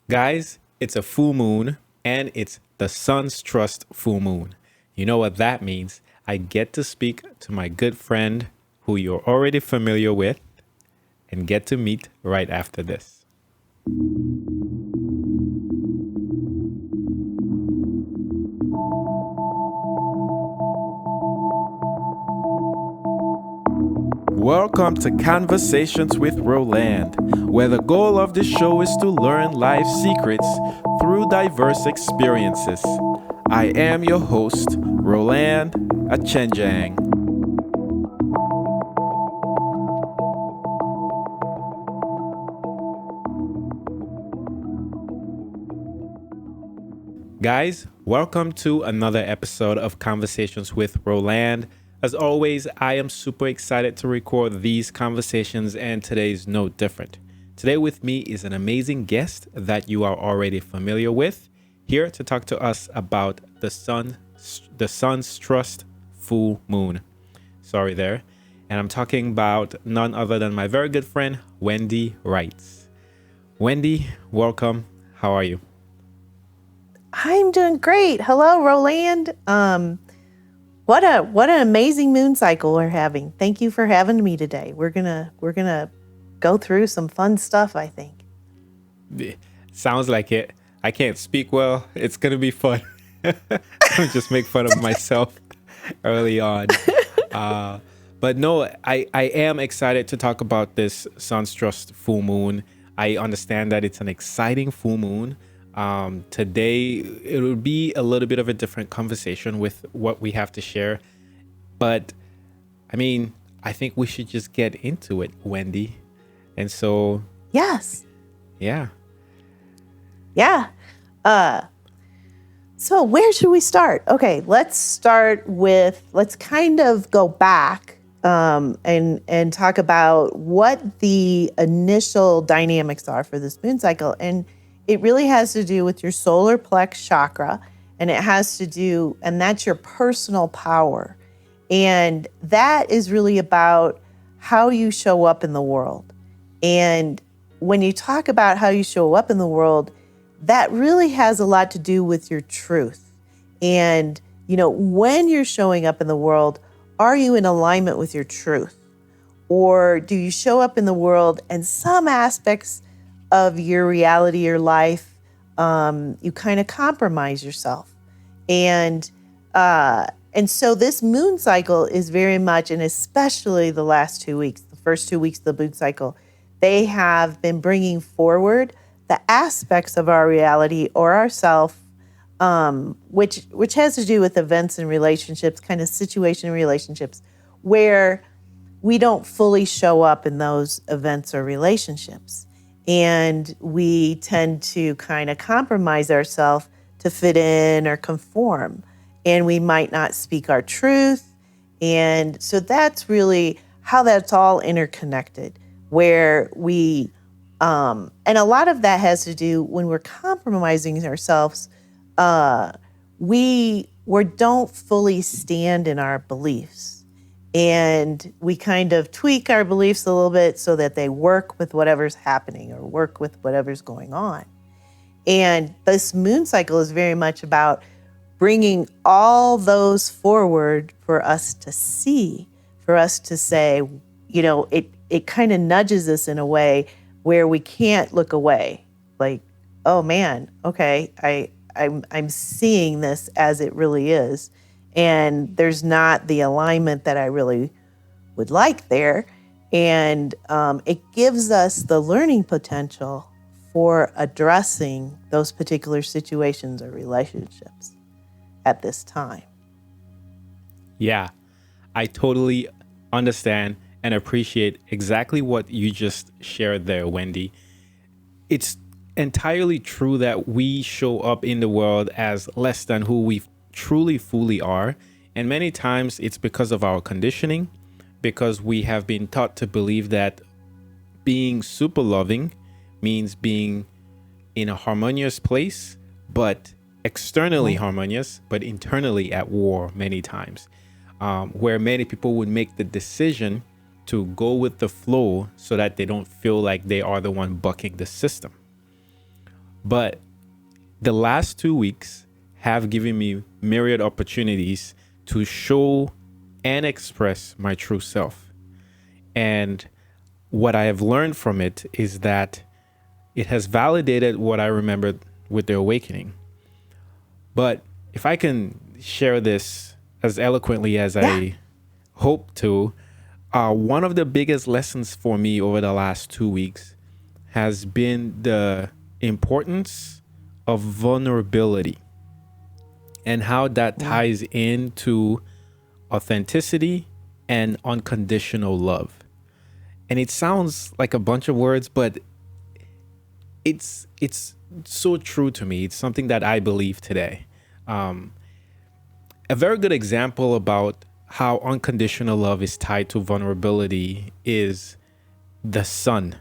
Guys, it's a full moon and it's the sun's trust full moon. You know what that means? I get to speak to my good friend who you're already familiar with and get to meet right after this. Welcome to Conversations with Roland, where the goal of this show is to learn life secrets through diverse experiences. I am your host, Roland Achenjang. Guys, welcome to another episode of Conversations with Roland. As always, I am super excited to record these conversations, and today's no different. Today with me is an amazing guest that you are already familiar with, here to talk to us about the sun's trust full moon. Sorry there. And I'm talking about none other than my very good friend, Wendy Reitz. Wendy, welcome. How are you? I'm doing great. Hello, Roland. What an amazing moon cycle we're having. Thank you for having me today. We're gonna go through some fun stuff, I think. Sounds like it. I can't speak well. It's gonna be fun. I'll just make fun of myself early on. But no, I am excited to talk about this sun's trust full moon. I understand that it's an exciting full moon. Today, it will be a little bit of a different conversation with what we have to share. But I mean, I think we should just get into it, Wendy. And so, Yes. yeah. Yeah. So where should we start? Okay, let's kind of go back and talk about what the initial dynamics are for this moon cycle. And it really has to do with your solar plex chakra, and and that's your personal power. And that is really about how you show up in the world. And when you talk about how you show up in the world, that really has a lot to do with your truth. And, when you're showing up in the world, are you in alignment with your truth? Or do you show up in the world and some aspects of your reality, your life, you kind of compromise yourself. And so this moon cycle is very much, and especially the last 2 weeks, the first 2 weeks of the moon cycle, they have been bringing forward the aspects of our reality or ourself, which has to do with events and relationships, kind of situation relationships, where we don't fully show up in those events or relationships. And we tend to kind of compromise ourselves to fit in or conform. And we might not speak our truth. And so that's really how that's all interconnected, where and a lot of that has to do when we're compromising ourselves, we don't fully stand in our beliefs. And we kind of tweak our beliefs a little bit so that they work with whatever's happening or work with whatever's going on. And this moon cycle is very much about bringing all those forward for us to see, for us to say, it kind of nudges us in a way where we can't look away. Like, oh man, okay, I'm seeing this as it really is. And there's not the alignment that I really would like there. And it gives us the learning potential for addressing those particular situations or relationships at this time. Yeah, I totally understand and appreciate exactly what you just shared there, Wendy. It's entirely true that we show up in the world as less than who we truly fully are, and many times it's because of our conditioning, because we have been taught to believe that being super loving means being in a harmonious place, but externally harmonious, but internally at war many times, where many people would make the decision to go with the flow so that they don't feel like they are the one bucking the system. But the last 2 weeks have given me myriad opportunities to show and express my true self. And what I have learned from it is that it has validated what I remembered with the awakening. But if I can share this as eloquently as I hope to, one of the biggest lessons for me over the last 2 weeks has been the importance of vulnerability and how that ties into authenticity and unconditional love. And it sounds like a bunch of words, but it's so true to me. It's something that I believe today. A very good example about how unconditional love is tied to vulnerability is the sun.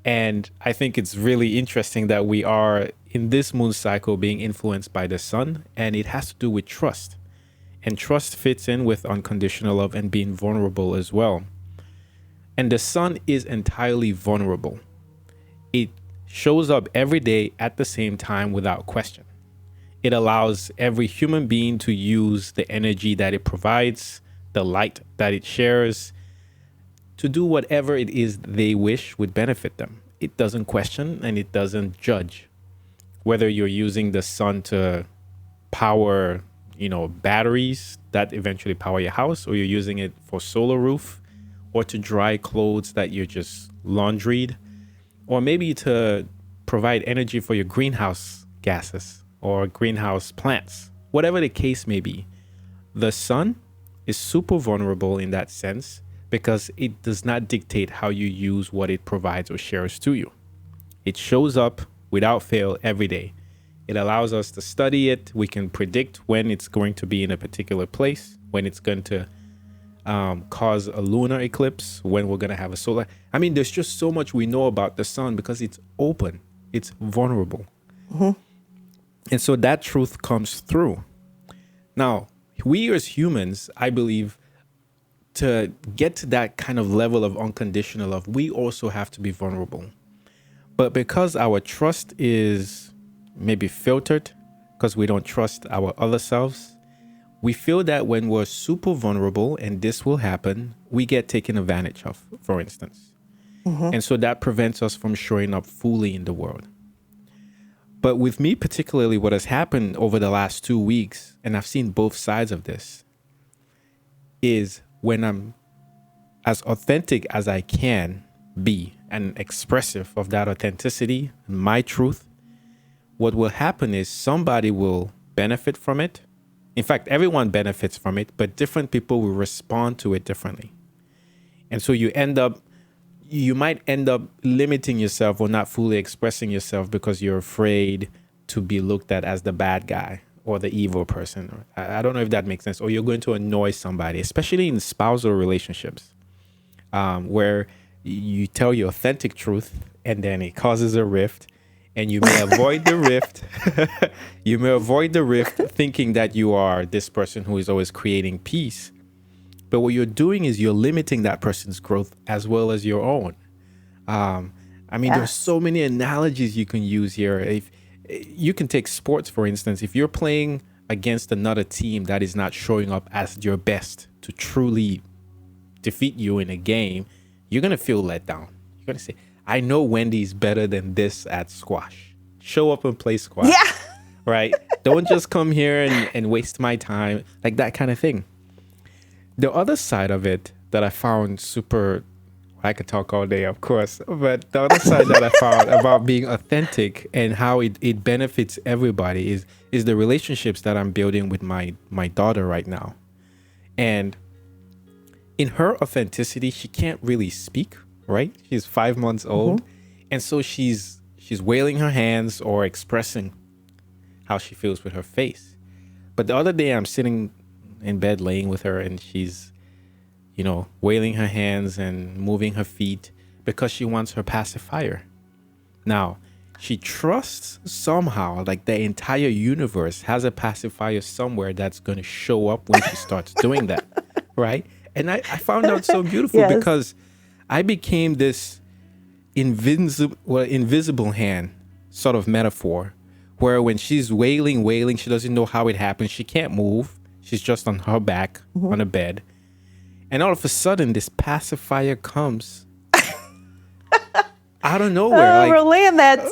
And I think it's really interesting that we are in this moon cycle being influenced by the sun, and it has to do with trust. And trust fits in with unconditional love and being vulnerable as well. And the sun is entirely vulnerable. It shows up every day at the same time without question. It allows every human being to use the energy that it provides, the light that it shares, to do whatever it is they wish would benefit them. It doesn't question and it doesn't judge. Whether you're using the sun to power, batteries that eventually power your house, or you're using it for solar roof, or to dry clothes that you just laundried, or maybe to provide energy for your greenhouse gases or greenhouse plants, whatever the case may be. The sun is super vulnerable in that sense because it does not dictate how you use what it provides or shares to you. It shows up without fail every day. It allows us to study it. We can predict when it's going to be in a particular place, when it's going to cause a lunar eclipse, when we're going to have a solar. I mean, there's just so much we know about the sun because it's open, it's vulnerable. And so that truth comes through. Now, we as humans, I believe, to get to that kind of level of unconditional love, we also have to be vulnerable. But because our trust is maybe filtered, because we don't trust our other selves, we feel that when we're super vulnerable and this will happen, we get taken advantage of, for instance. And so that prevents us from showing up fully in the world. But with me particularly, what has happened over the last 2 weeks, and I've seen both sides of this, is when I'm as authentic as I can be and expressive of that authenticity, my truth, what will happen is somebody will benefit from it. In fact, everyone benefits from it, but different people will respond to it differently. And so you might end up limiting yourself or not fully expressing yourself because you're afraid to be looked at as the bad guy or the evil person. I don't know if that makes sense. Or you're going to annoy somebody, especially in spousal relationships, where you tell your authentic truth and then it causes a rift, and you may avoid the rift. You may avoid the rift thinking that you are this person who is always creating peace. But what you're doing is you're limiting that person's growth as well as your own. There's so many analogies you can use here. If you can take sports, for instance, if you're playing against another team that is not showing up as your best to truly defeat you in a game, you're going to feel let down. You're going to say, I know Wendy's better than this at squash. Show up and play squash. Yeah. Right? Don't just come here and waste my time. Like that kind of thing. The other side of it that I found super, I could talk all day, of course, but the other side that I found about being authentic and how it benefits everybody is the relationships that I'm building with my daughter right now. And in her authenticity, she can't really speak, right? She's 5 months old. And so she's wailing her hands or expressing how she feels with her face. But the other day I'm sitting in bed laying with her and she's wailing her hands and moving her feet because she wants her pacifier. Now, she trusts somehow like the entire universe has a pacifier somewhere that's going to show up when she starts doing that, right? And I found out so beautiful because I became this invisible hand sort of metaphor where when she's wailing, she doesn't know how it happened. She can't move. She's just on her back on a bed. And all of a sudden, this pacifier comes out of nowhere. Oh, Roland, that's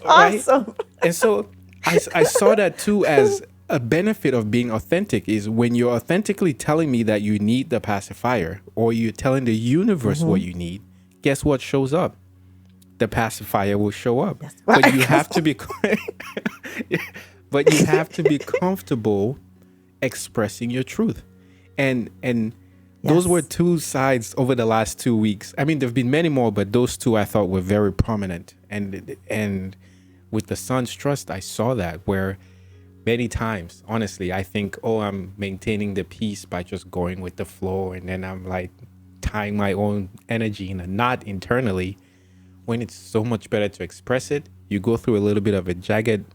right? awesome. And so I saw that too as a benefit of being authentic is when you're authentically telling me that you need the pacifier or you're telling the universe what you need, guess what shows up? The pacifier will show up. Yes. But you have to be but you have to be comfortable expressing your truth. And those were two sides over the last 2 weeks. I mean, there've been many more, but those two I thought were very prominent. And with the Sun's Trust, I saw that where many times, honestly, I think, oh, I'm maintaining the peace by just going with the flow. And then I'm like tying my own energy in a knot internally when it's so much better to express it. You go through a little bit of a jagged,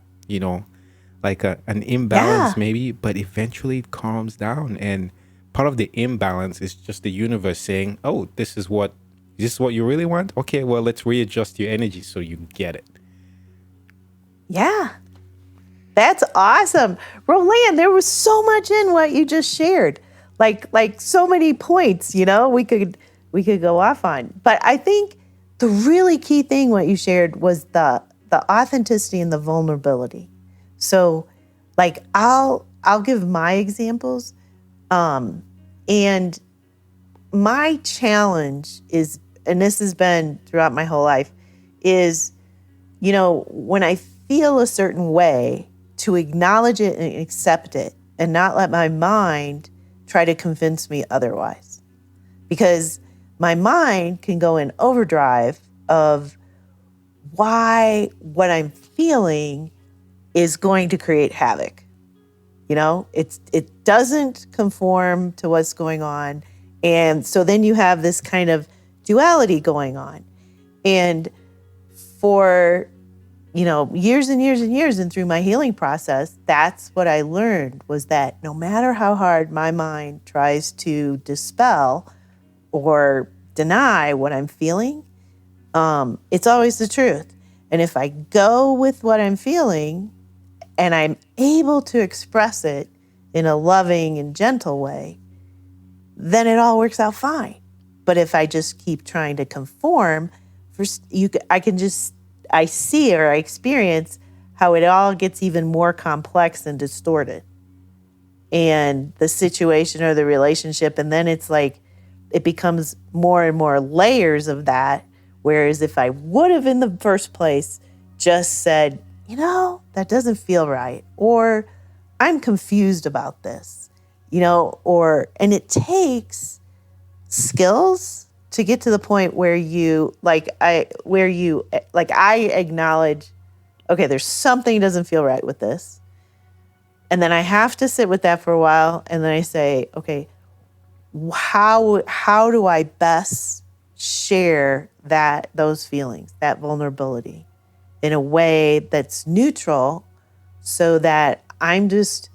like an imbalance maybe, but eventually it calms down. And part of the imbalance is just the universe saying, oh, this is what you really want? Okay, well, let's readjust your energy so you get it. Yeah. That's awesome. Roland, there was so much in what you just shared. Like so many points, we could go off on. But I think the really key thing what you shared was the authenticity and the vulnerability. So like I'll give my examples. And my challenge is, and this has been throughout my whole life, is, when I feel a certain way, to acknowledge it and accept it and not let my mind try to convince me otherwise. Because my mind can go in overdrive of why what I'm feeling is going to create havoc. It doesn't conform to what's going on. And so then you have this kind of duality going on. And for, years and years and years and through my healing process, that's what I learned was that no matter how hard my mind tries to dispel or deny what I'm feeling, it's always the truth. And if I go with what I'm feeling, and I'm able to express it in a loving and gentle way, then it all works out fine. But if I just keep trying to conform, I see or I experience how it all gets even more complex and distorted. And the situation or the relationship, and then it's like, it becomes more and more layers of that. Whereas if I would have in the first place just said, that doesn't feel right, or I'm confused about this, and it takes skills to get to the point where I acknowledge, okay, there's something doesn't feel right with this. And then I have to sit with that for a while. And then I say, okay, how do I best share those feelings, that vulnerability in a way that's neutral so that I'm just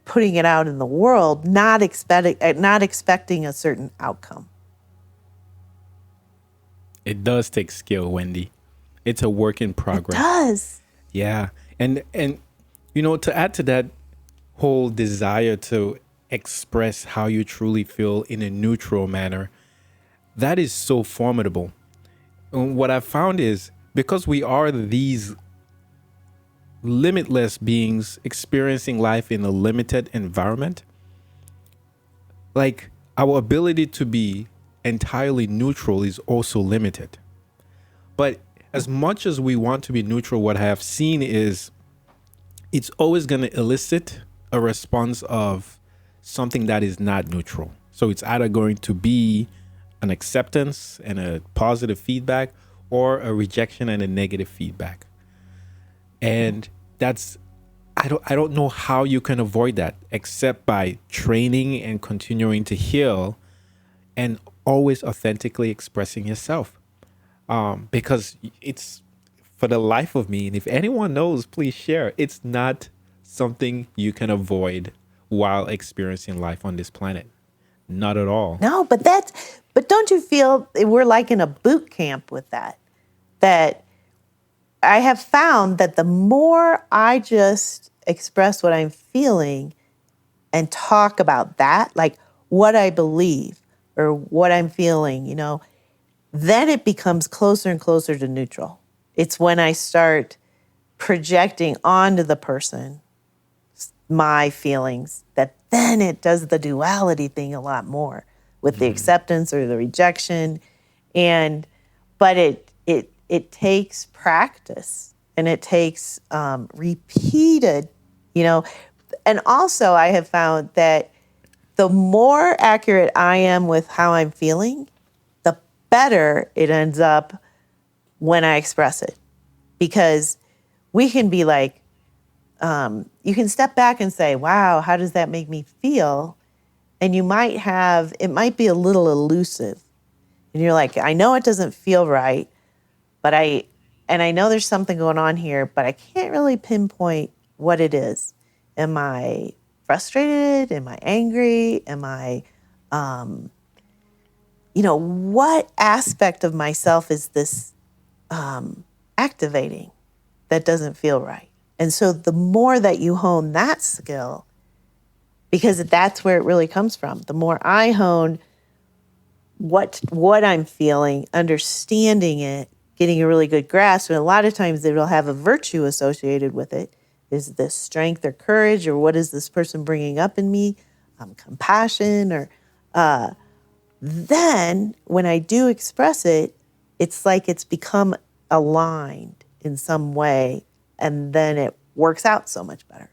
putting it out in the world, not expecting a certain outcome. It does take skill, Wendy. It's a work in progress. It does. Yeah. And to add to that whole desire to express how you truly feel in a neutral manner, that is so formidable. And what I've found is because we are these limitless beings experiencing life in a limited environment, like our ability to be entirely neutral is also limited. But as much as we want to be neutral, what I have seen is it's always going to elicit a response of something that is not neutral. So it's either going to be an acceptance and a positive feedback or a rejection and a negative feedback. And I don't know how you can avoid that except by training and continuing to heal and always authentically expressing yourself. Because it's, for the life of me, and if anyone knows, please share. It's not something you can avoid while experiencing life on this planet. Not at all. No, but don't you feel we're like in a boot camp with that I have found that the more I just express what I'm feeling and talk about that, like what I believe or what I'm feeling, then it becomes closer and closer to neutral. It's when I start projecting onto the person my feelings that then it does the duality thing a lot more with the acceptance or the rejection. But it takes practice, and it takes repeated, and also I have found that the more accurate I am with how I'm feeling, the better it ends up when I express it. Because we can be like, you can step back and say, wow, how does that make me feel? And it might be a little elusive. And you're like, I know it doesn't feel right, and I know there's something going on here, but I can't really pinpoint what it is. Am I frustrated? Am I angry? Am I, what aspect of myself is this activating that doesn't feel right? And so the more that you hone that skill, because that's where it really comes from, the more I hone what I'm feeling, understanding it, getting a really good grasp, and a lot of times it'll have a virtue associated with it. Is this strength or courage, or what is this person bringing up in me? Compassion, or then when I do express it, it's like it's become aligned in some way, and then it works out so much better.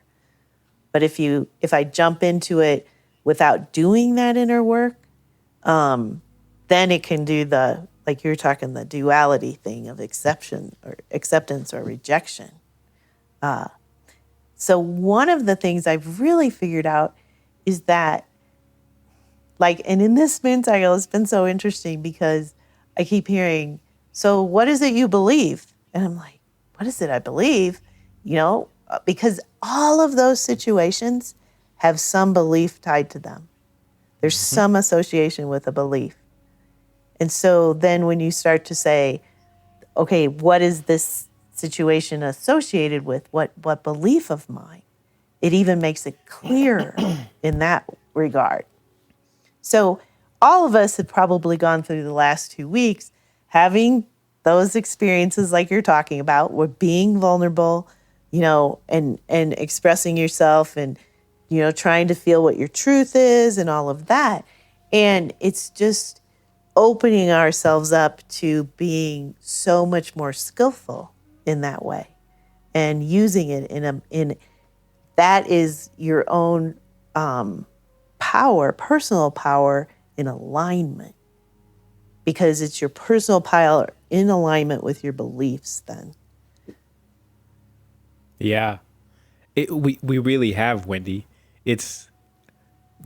But if I jump into it without doing that inner work, then it can do like you're talking, the duality thing of acceptance or rejection. So one of the things I've really figured out is that, and in this spin cycle, it's been so interesting because I keep hearing, so what is it you believe? And I'm like, what is it I believe? Because all of those situations have some belief tied to them. There's some association with a belief. And so then when you start to say, okay, what is this situation associated with? What belief of mine? It even makes it clearer in that regard. So all of us have probably gone through the last 2 weeks having those experiences like you're talking about, with being vulnerable, and expressing yourself, and, trying to feel what your truth is and all of that. And it's just opening ourselves up to being so much more skillful in that way, and using it in that is your own power, personal power in alignment, because it's your personal power in alignment with your beliefs then. Yeah. We really have, Wendy. It's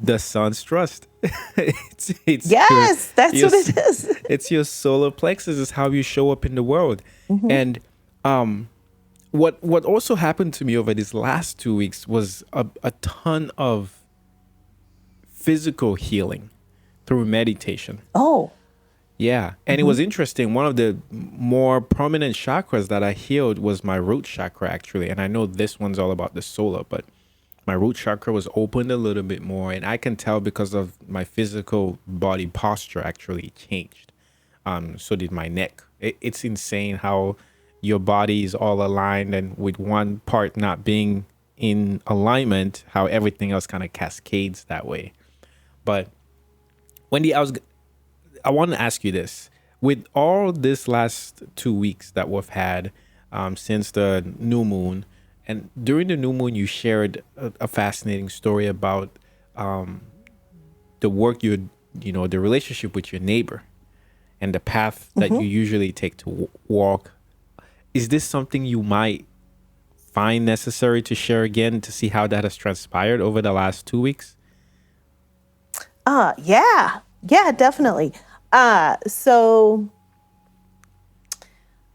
the sun's trust. it's Yes, that's your, what it is. It's your solar plexus is how you show up in the world. And what also happened to me over these last 2 weeks was a ton of physical healing through meditation. Oh. Yeah. And it was interesting. One of the more prominent chakras that I healed was my root chakra, actually. And I know this one's all about the solar, but my root chakra was opened a little bit more. And I can tell because of my physical body posture actually changed. So did my neck. It's insane how your body is all aligned, and with one part not being in alignment, how everything else kind of cascades that way. But Wendy, I want to ask you this. With all this last 2 weeks that we've had since the new moon, and during the new moon, you shared a fascinating story about the work the relationship with your neighbor and the path that you usually take to walk. Is this something you might find necessary to share again to see how that has transpired over the last 2 weeks? Yeah, definitely. So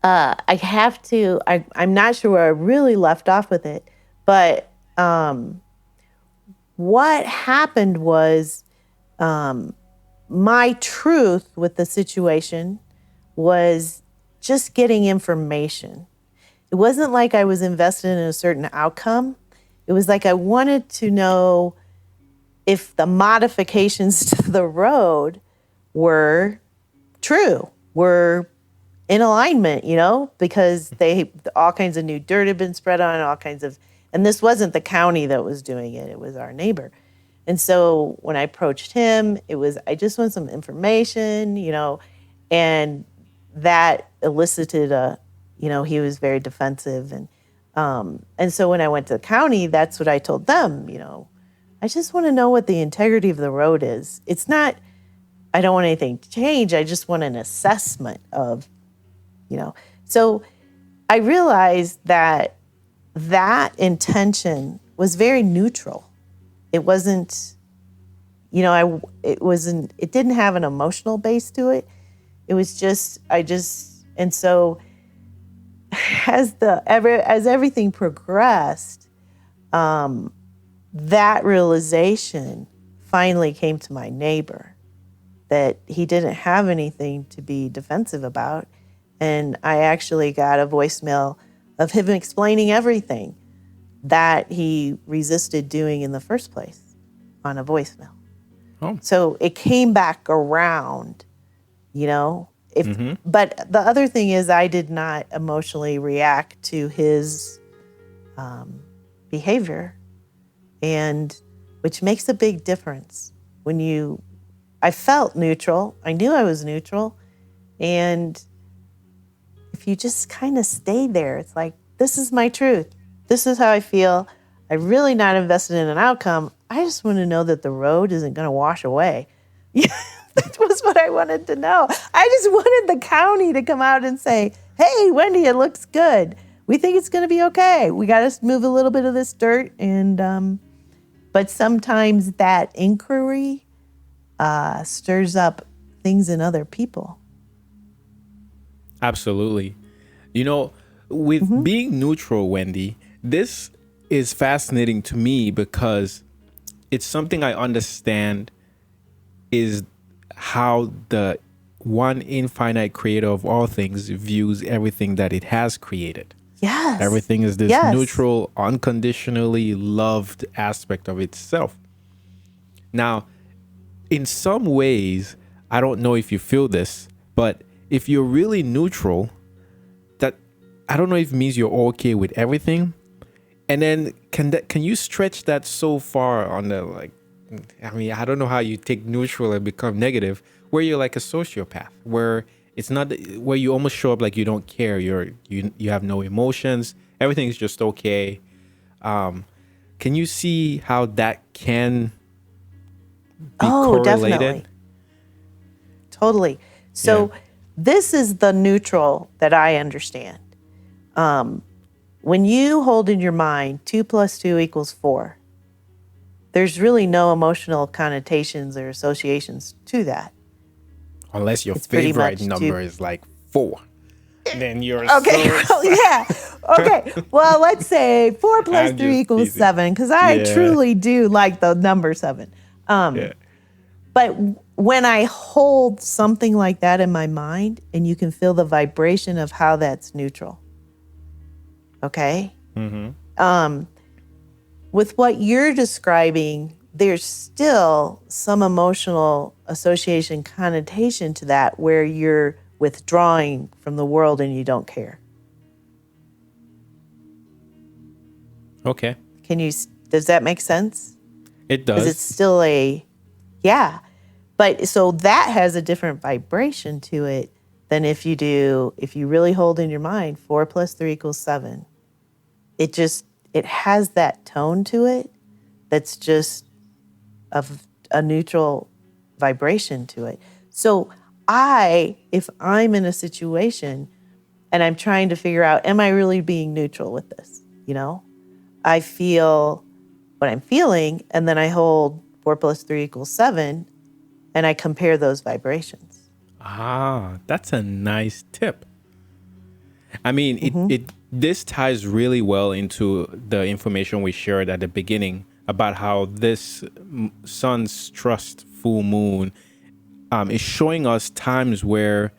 I have to, I'm not sure where I really left off with it, but what happened was my truth with the situation was just getting information. it wasn't like I was invested in a certain outcome. It was like I wanted to know if the modifications to the road were true, were in alignment, because all kinds of new dirt had been spread on, and this wasn't the county that was doing it. It was our neighbor. And so when I approached him, I just want some information, and that elicited he was very defensive. And so when I went to the county, that's what I told them, I just want to know what the integrity of the road is. It's not, I don't want anything to change. I just want an assessment of, So I realized that intention was very neutral. It wasn't, it didn't have an emotional base to it. It was and so as everything progressed, that realization finally came to my neighbor that he didn't have anything to be defensive about. And I actually got a voicemail of him explaining everything that he resisted doing in the first place on a voicemail. Oh. So it came back around, But the other thing is I did not emotionally react to his behavior, and which makes a big difference. I felt neutral. I knew I was neutral. And if you just kind of stay there, it's like, this is my truth. This is how I feel. I'm really not invested in an outcome. I just want to know that the road isn't going to wash away. That was what I wanted to know. I just wanted the county to come out and say, hey, Wendy, it looks good. We think it's going to be okay. We got to move a little bit of this dirt. But sometimes that inquiry stirs up things in other people. Absolutely. With being neutral, Wendy, this is fascinating to me because it's something I understand is how the one infinite creator of all things views everything that it has created. Yes. Everything is this neutral, unconditionally loved aspect of itself. Now, in some ways, I don't know if you feel this, but if you're really neutral, that I don't know if it means you're okay with everything. And then can you stretch that so far on the I don't know how you take neutral and become negative, where you're like a sociopath, where it's not where you almost show up like you don't care, you have no emotions, everything's just okay. Can you see how that can be correlated? Definitely. Totally. So this is the neutral that I understand. When you hold in your mind 2 + 2 = 4, there's really no emotional connotations or associations to that. Unless your favorite number is like 4. Then you're okay. Okay. Well, let's say 4 + 3 = 7, because I truly do like the number 7. But when I hold something like that in my mind, and you can feel the vibration of how that's neutral. Okay? With what you're describing, there's still some emotional association connotation to that where you're withdrawing from the world and you don't care. Okay. Does that make sense? It does. Because it's still but so that has a different vibration to it than if you really hold in your mind 4 + 3 = 7. It has that tone to it that's just of a neutral vibration to it. So if I'm in a situation and I'm trying to figure out, am I really being neutral with this? I feel what I'm feeling, and then I hold 4 + 3 = 7, and I compare those vibrations. That's a nice tip. I mean, this ties really well into the information we shared at the beginning about how this sun's trust full moon is showing us times where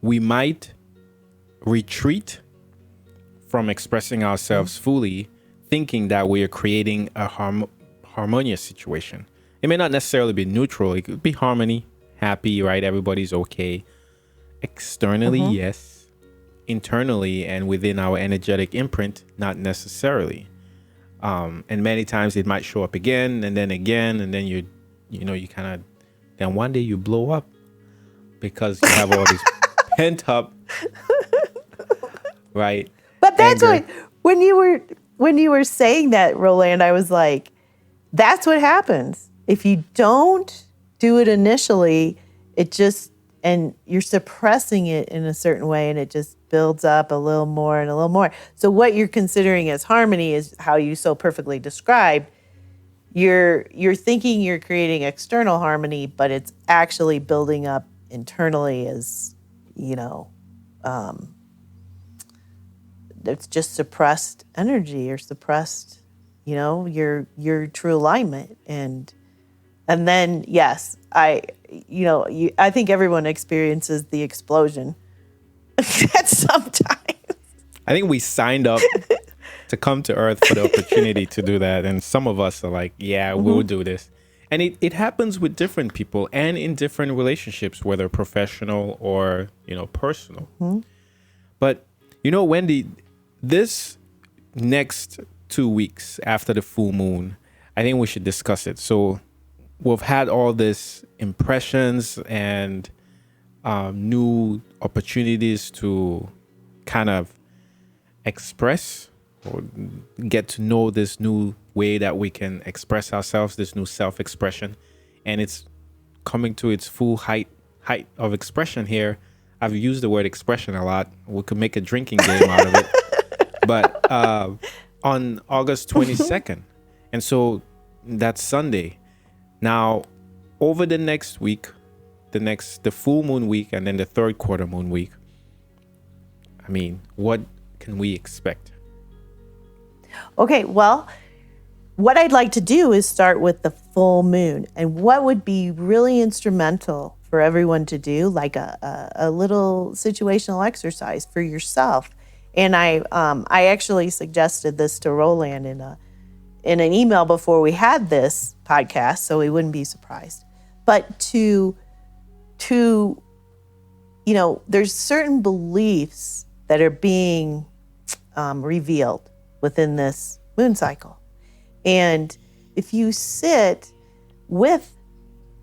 we might retreat from expressing ourselves fully, thinking that we are creating a harmonious situation. It may not necessarily be neutral. It could be harmony, happy, right? Everybody's okay. Externally, yes. Internally and within our energetic imprint, not necessarily. And many times it might show up again, and then you kind of, then one day you blow up because you have all this pent up, right? But that's anger. what when you were saying that, Roland, I was like, that's what happens. If you don't do it initially, it just, and you're suppressing it in a certain way, and it just builds up a little more and a little more. So what you're considering as harmony is how you so perfectly described. You're thinking you're creating external harmony, but it's actually building up internally as, it's just suppressed energy or suppressed, your true alignment. And then, yes, I think everyone experiences the explosion at some time. I think we signed up to come to Earth for the opportunity to do that. And some of us are like, yeah, we'll do this. And it happens with different people and in different relationships, whether professional or, personal. But, Wendy, this next 2 weeks after the full moon, I think we should discuss it. So we've had all these impressions and new opportunities to kind of express or get to know this new way that we can express ourselves, this new self-expression. And it's coming to its full height of expression here. I've used the word expression a lot. We could make a drinking game out of it. But on August 22nd. And so that's Sunday. Now, over the next week, the full moon week and then the third quarter moon week, I mean, what can we expect? Okay, well, what I'd like to do is start with the full moon, and what would be really instrumental for everyone to do, like a little situational exercise for yourself. And I actually suggested this to Roland in an email before we had this podcast, so he wouldn't be surprised. But there's certain beliefs that are being revealed within this moon cycle. And if you sit with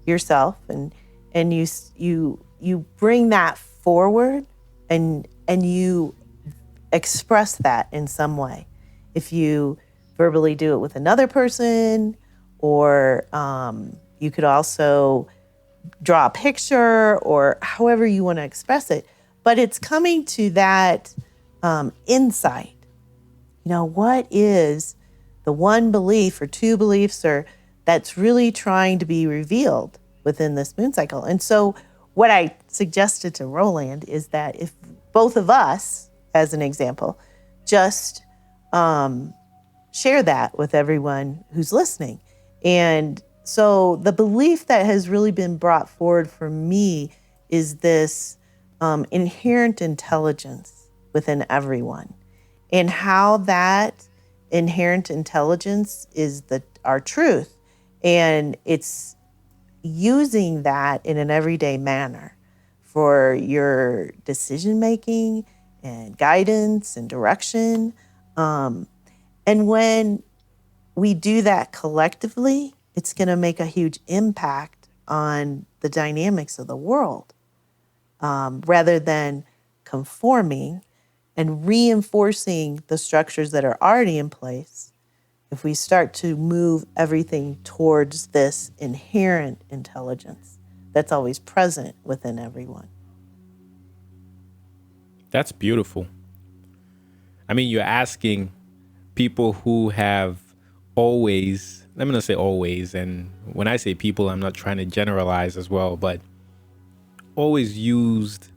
yourself and you bring that forward and you express that in some way, if you verbally do it with another person, or you could also draw a picture, or however you want to express it, but it's coming to that insight. What is the one belief or two beliefs or that's really trying to be revealed within this moon cycle? And so what I suggested to Roland is that if both of us, as an example, just share that with everyone who's listening. And so the belief that has really been brought forward for me is this inherent intelligence within everyone, and how that inherent intelligence is our truth. And it's using that in an everyday manner for your decision making and guidance and direction. And when we do that collectively, it's going to make a huge impact on the dynamics of the world, rather than conforming and reinforcing the structures that are already in place. If we start to move everything towards this inherent intelligence that's always present within everyone. That's beautiful. I mean, you're asking people who have always, let me not say always, and when I say people, I'm not trying to generalize as well, but always used,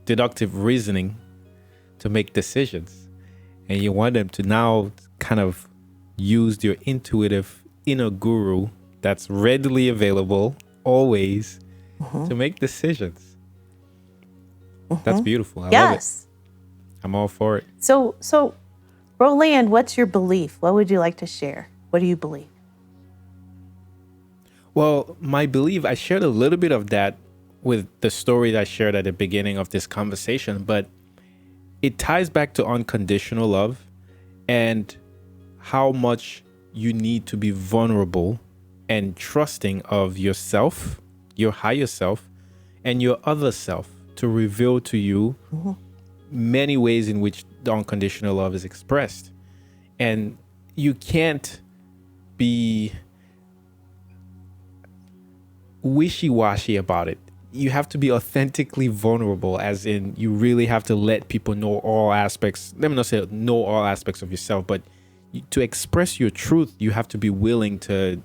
deductive reasoning to make decisions. And you want them to now kind of use your intuitive inner guru that's readily available always to make decisions. That's beautiful. I love it. I'm all for it. So Roland, what's your belief? What would you like to share? What do you believe? Well, my belief, I shared a little bit of that with the story that I shared at the beginning of this conversation, but it ties back to unconditional love and how much you need to be vulnerable and trusting of yourself, your higher self, and your other self to reveal to you many ways in which the unconditional love is expressed. And you can't be wishy-washy about it. You have to be authentically vulnerable, as in you really have to let people know all aspects. Let me not say know all aspects of yourself, but to express your truth, you have to be willing to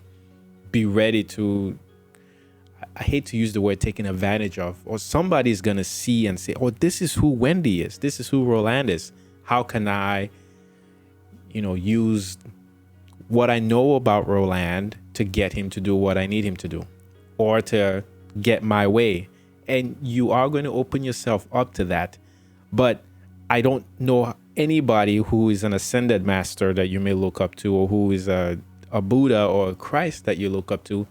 be ready to, I hate to use the word taken advantage of, or somebody's going to see and say, oh, this is who Wendy is. This is who Roland is. How can I, use what I know about Roland to get him to do what I need him to do, or to get my way. And you are going to open yourself up to that. But I don't know anybody who is an ascended master that you may look up to, or who is a Buddha or a Christ that you look up to,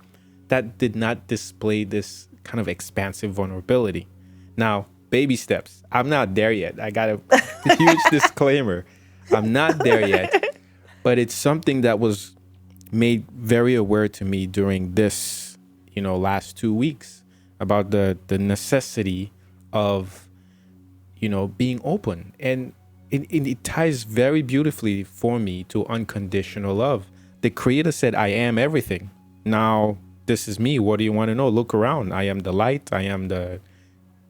that did not display this kind of expansive vulnerability. Now, baby steps. I'm not there yet. I got a huge disclaimer. I'm not there yet. But it's something that was made very aware to me during this, last 2 weeks, about the necessity of, being open. And it ties very beautifully for me to unconditional love. The Creator said, I am everything. Now, this is me. What do you want to know? Look around. I am the light. I am the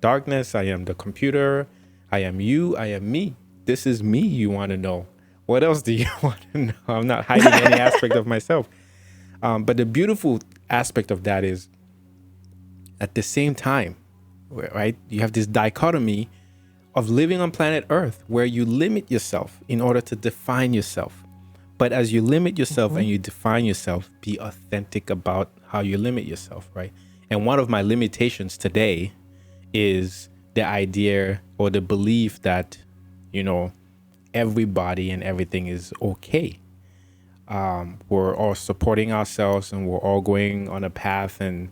darkness. I am the computer. I am you. I am me. This is me you want to know. What else do you want to know? I'm not hiding any aspect of myself. But the beautiful aspect of that is, at the same time, right, you have this dichotomy of living on planet Earth where you limit yourself in order to define yourself. But as you limit yourself and you define yourself, be authentic about how you limit yourself, right? And one of my limitations today is the idea or the belief that, everybody and everything is okay. We're all supporting ourselves and we're all going on a path, and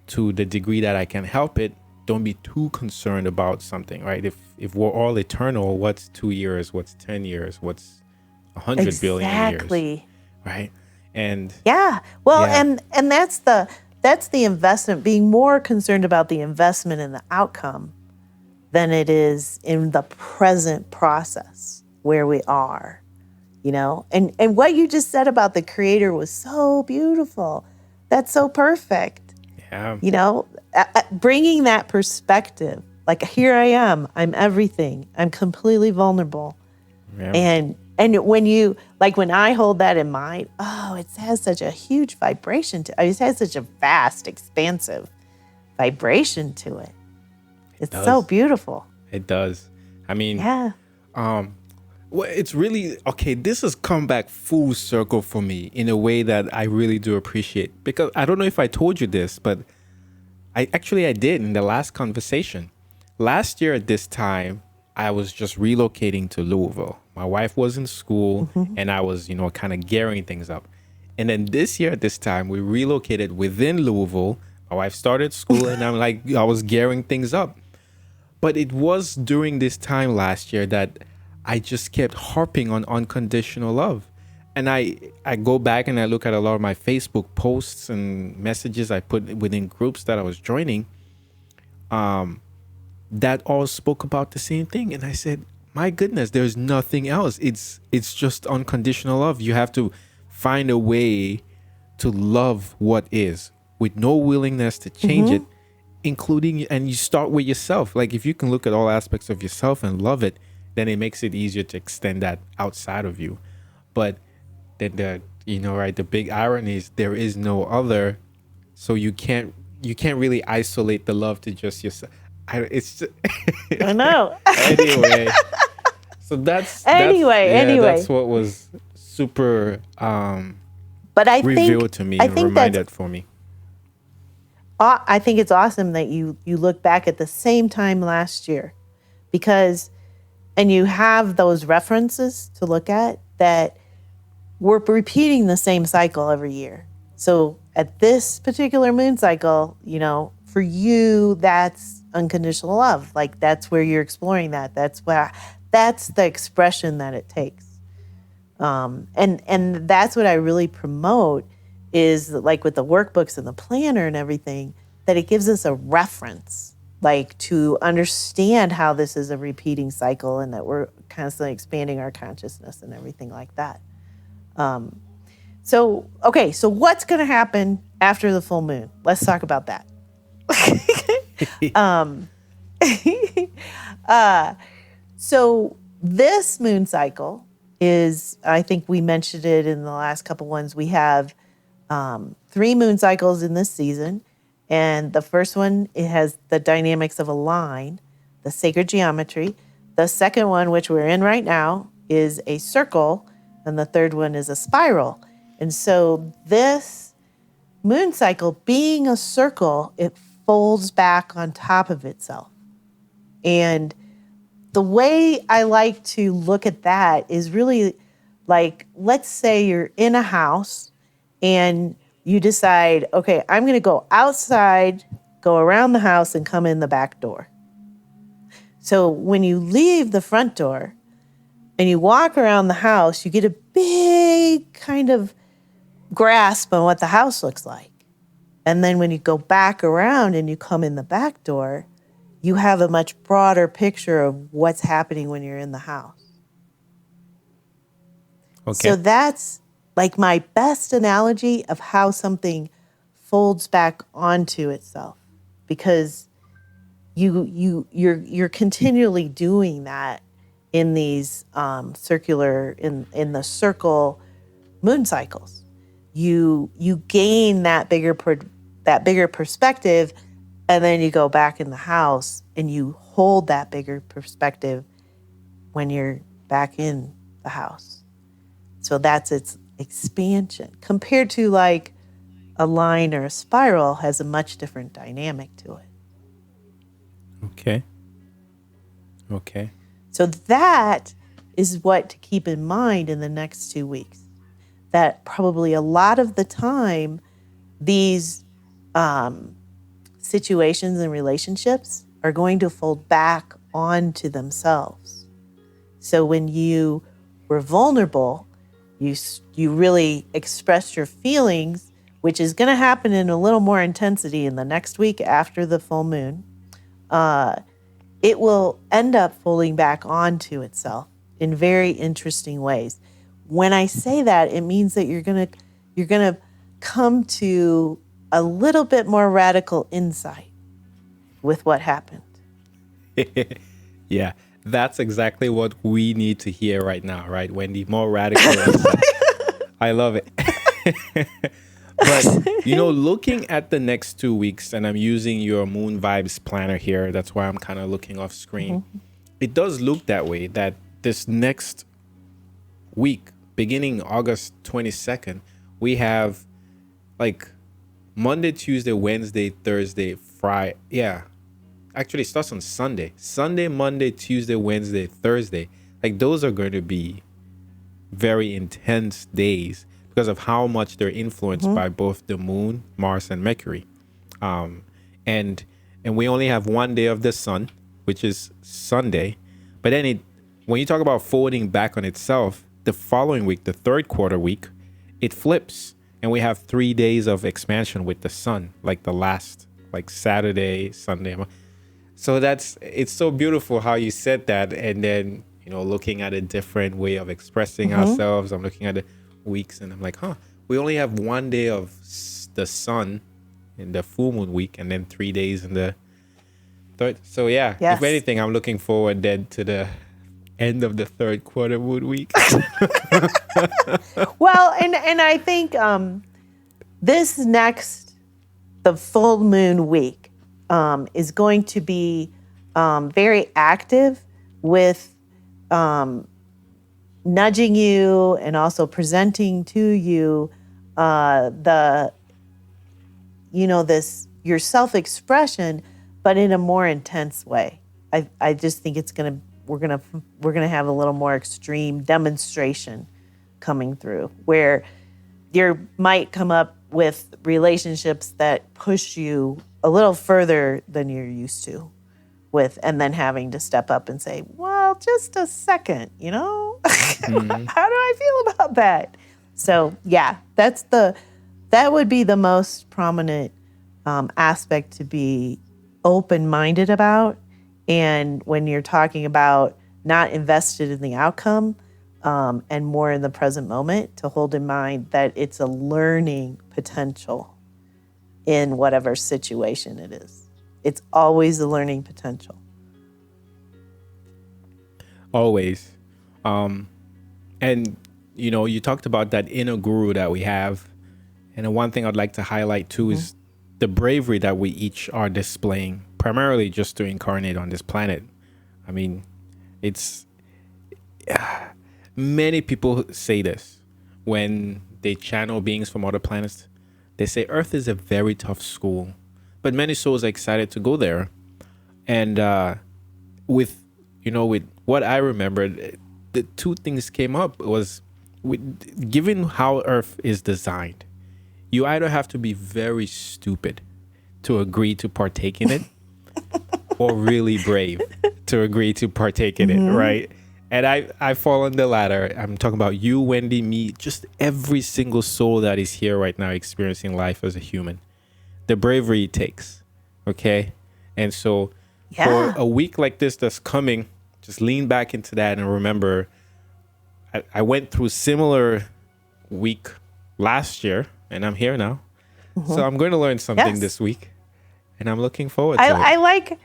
to the degree that I can help it, don't be too concerned about something, right? If we're all eternal, what's 2 years? What's 10 years? What's 100 billion years? Right? And yeah, well, yeah. And that's the investment. Being more concerned about the investment and the outcome than it is in the present process where we are. And what you just said about the Creator was so beautiful. That's so perfect. Yeah. Bringing that perspective, like, here I am, I'm everything, I'm completely vulnerable. Yeah. And when I hold that in mind, it has such a huge vibration it has such a vast, expansive vibration to it. It's so beautiful. It does. I mean, yeah. Well, it's really, okay, this has come back full circle for me in a way that I really do appreciate. Because I don't know if I told you this, but I did in the last conversation. Last year at this time, I was just relocating to Louisville. My wife was in school and I was, kind of gearing things up. And then this year at this time, we relocated within Louisville. My wife started school and I was gearing things up. But it was during this time last year that I just kept harping on unconditional love. And I go back and I look at a lot of my Facebook posts and messages I put within groups that I was joining. That all spoke about the same thing. And I said, my goodness, there's nothing else. It's just unconditional love. You have to find a way to love what is with no willingness to change it, including, and you start with yourself. Like, if you can look at all aspects of yourself and love it, then it makes it easier to extend that outside of you. But then the big irony is there is no other. So you can't really isolate the love to just yourself. I know. Anyway, so that's what was super but I revealed think, to me I and think reminded for me. I think it's awesome that you look back at the same time last year, because and you have those references to look at, that we're repeating the same cycle every year. So at this particular moon cycle, for you, that's unconditional love. Like, that's where you're exploring that. That's the expression that it takes. And that's what I really promote, is like with the workbooks and the planner and everything, that it gives us a reference, like to understand how this is a repeating cycle and that we're constantly expanding our consciousness and everything like that. So what's going to happen after the full moon? Let's talk about that. So this moon cycle is, I think we mentioned it in the last couple ones, we have 3 moon cycles in this season. And the first one, it has the dynamics of a line, the sacred geometry. The second one, which we're in right now, is a circle. And the third one is a spiral. And so this moon cycle, being a circle, it folds back on top of itself. And the way I like to look at that is really like, let's say you're in a house and you decide, okay, I'm going to go outside, go around the house, and come in the back door. So when you leave the front door and you walk around the house, you get a big kind of grasp on what the house looks like. And then when you go back around and you come in the back door, you have a much broader picture of what's happening when you're in the house. Okay. So that's like my best analogy of how something folds back onto itself, because you're continually doing that in these circular in the circle moon cycles. You gain that bigger perspective, and then you go back in the house and you hold that bigger perspective when you're back in the house. So that's its expansion, compared to like a line or a spiral has a much different dynamic to it. Okay. So that is what to keep in mind in the next 2 weeks. That probably a lot of the time, these situations and relationships are going to fold back onto themselves. So when you were vulnerable, you really expressed your feelings, which is going to happen in a little more intensity in the next week after the full moon. It will end up folding back onto itself in very interesting ways. When I say that, it means that you're gonna come to a little bit more radical insight with what happened. Yeah, that's exactly what we need to hear right now, right, Wendy? More radical insight. I love it. But, looking at the next 2 weeks, and I'm using your Moon Vibes planner here, that's why I'm kind of looking off screen. Mm-hmm. It does look that way, that this next week, beginning August 22nd, we have like Monday, Tuesday, Wednesday, Thursday, Friday. Yeah. Actually, it starts on Sunday. Sunday, Monday, Tuesday, Wednesday, Thursday. Like, those are going to be very intense days because of how much they're influenced by both the moon, Mars, and Mercury. And we only have one day of the sun, which is Sunday. But then when you talk about folding back on itself, the following week, the third quarter week, it flips. And we have 3 days of expansion with the sun, like the last, like Saturday, Sunday. So it's so beautiful how you said that. And then, looking at a different way of expressing ourselves, I'm looking at the weeks and I'm like, we only have 1 day of the sun in the full moon week and then 3 days in the third. So yeah, If anything, I'm looking forward then to the end of the third quarter moon week. Well, and I think the full moon week is going to be very active with nudging you and also presenting to you this your self-expression, but in a more intense way. I just think it's going to we're gonna have a little more extreme demonstration coming through, where you might come up with relationships that push you a little further than you're used to with, and then having to step up and say, well, just a second, how do I feel about that? So yeah, that would be the most prominent aspect to be open-minded about. And when you're talking about not invested in the outcome, and more in the present moment, to hold in mind that it's a learning potential in whatever situation it is. It's always a learning potential. Always. And, you talked about that inner guru that we have. And the one thing I'd like to highlight too is the bravery that we each are displaying, primarily just to incarnate on this planet. I mean, it's... Many people say this when they channel beings from other planets. They say Earth is a very tough school, but many souls are excited to go there. And with what I remembered, the two things came up was given how Earth is designed, you either have to be very stupid to agree to partake in it, or really brave to agree to partake in it, right? And I fall on the latter. I'm talking about you, Wendy, me, just every single soul that is here right now experiencing life as a human. The bravery it takes, okay? And so for a week like this that's coming, just lean back into that and remember, I went through similar week last year, and I'm here now. So I'm going to learn something this week, and I'm looking forward to it.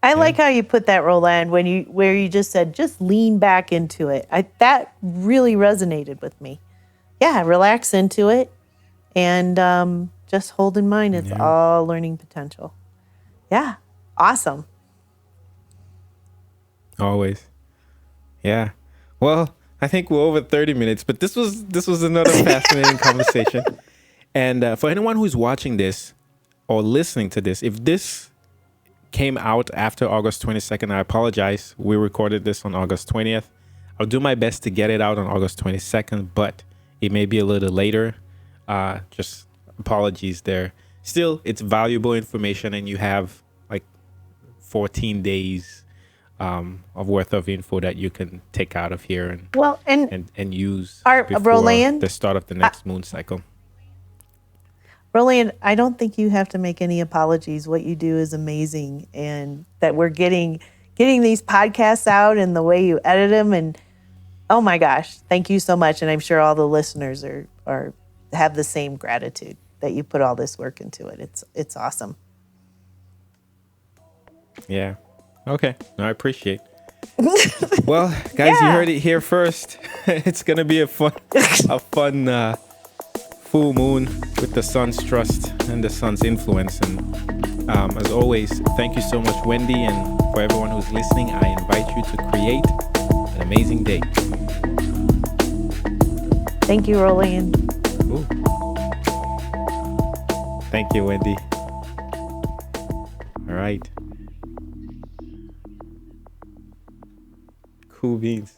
I like how you put that, Roland, where you just said, just lean back into it. That really resonated with me. Yeah, relax into it, and just hold in mind it's all learning potential. Yeah, awesome. Always. Yeah. Well, I think we're over 30 minutes, but this was another fascinating conversation. And for anyone who's watching this or listening to this, if this came out after August 22nd, I apologize. We recorded this on August 20th. I'll do my best to get it out on August 22nd, but it may be a little later. Just apologies there. Still, it's valuable information, and you have like 14 days of worth of info that you can take out of here and use before Roland, the start of the next moon cycle. Roland, I don't think you have to make any apologies. What you do is amazing, and that we're getting these podcasts out and the way you edit them, and oh my gosh, thank you so much. And I'm sure all the listeners are have the same gratitude that you put all this work into it. It's awesome. Yeah. Okay. No, I appreciate. Well, guys, you heard it here first. It's gonna be a fun full moon with the sun's trust and the sun's influence. And as always, thank you so much, Wendy, and for everyone who's listening, I invite you to create an amazing day. Thank you, Roland. Ooh. Thank you, Wendy. All right. Cool beans.